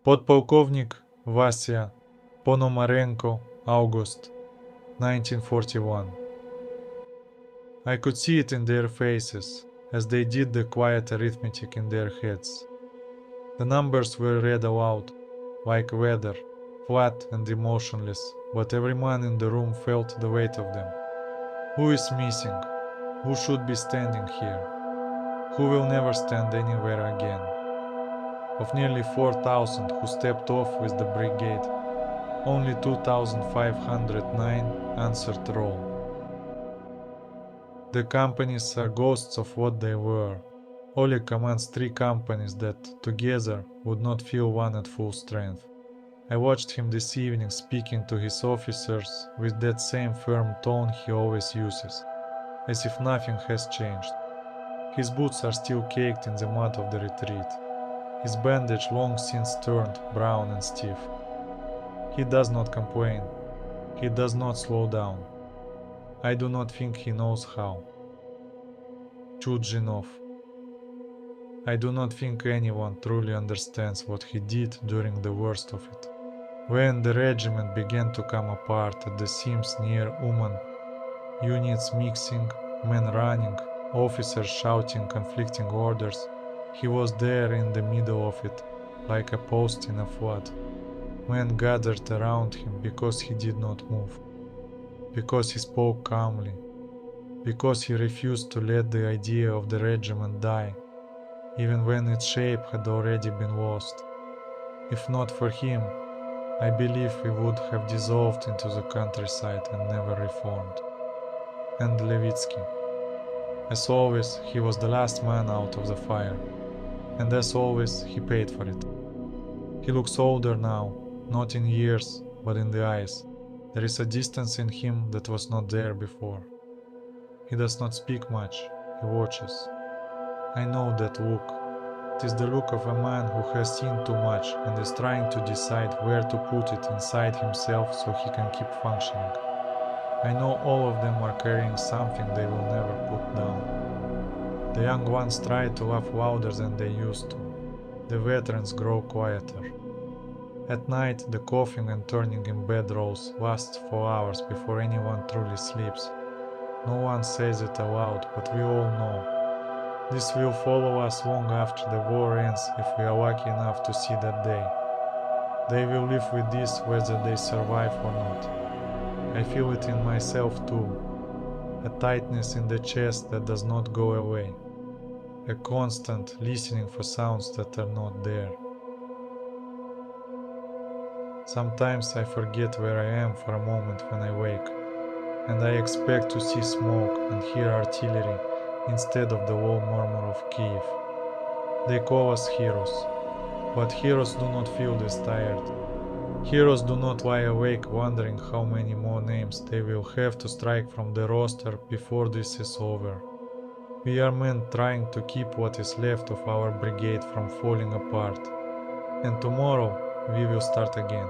Podpolkóvnik Vasilii, Ponomarenko, August 1941. I could see it in their faces, as they did the quiet arithmetic in their heads. The numbers were read aloud, like weather, flat and emotionless, but every man in the room felt the weight of them. Who is missing? Who should be standing here? Who will never stand anywhere again? Of nearly 4,000 who stepped off with the brigade, only 2,509 answered roll. The companies are ghosts of what they were. Oleg commands 3 companies that, together, would not fill one at full strength. I watched him this evening speaking to his officers with that same firm tone he always uses, as if nothing has changed. His boots are still caked in the mud of the retreat, his bandage long since turned brown and stiff. He does not complain. He does not slow down. I do not think he knows how. Chudzinov. I do not think anyone truly understands what he did during the worst of it. When the regiment began to come apart at the seams near Uman, units mixing, men running, officers shouting conflicting orders, he was there in the middle of it, like a post in a flood. Men gathered around him because he did not move, because he spoke calmly, because he refused to let the idea of the regiment die, even when its shape had already been lost. If not for him, I believe we would have dissolved into the countryside and never reformed. And Levitsky. As always, he was the last man out of the fire, and as always, he paid for it. He looks older now, not in years, but in the eyes. There is a distance in him that was not there before. He does not speak much, he watches. I know that look. It is the look of a man who has seen too much and is trying to decide where to put it inside himself so he can keep functioning. I know all of them are carrying something they will never put down. The young ones try to laugh louder than they used to. The veterans grow quieter. At night, the coughing and turning in bedrolls lasts for hours before anyone truly sleeps. No one says it aloud, but we all know. This will follow us long after the war ends if we are lucky enough to see that day. They will live with this whether they survive or not. I feel it in myself too. A tightness in the chest that does not go away. A constant listening for sounds that are not there. Sometimes I forget where I am for a moment when I wake, and I expect to see smoke and hear artillery instead of the low murmur of Kiev. They call us heroes, but heroes do not feel this tired. Heroes do not lie awake wondering how many more names they will have to strike from the roster before this is over. We are men trying to keep what is left of our brigade from falling apart, and tomorrow we will start again.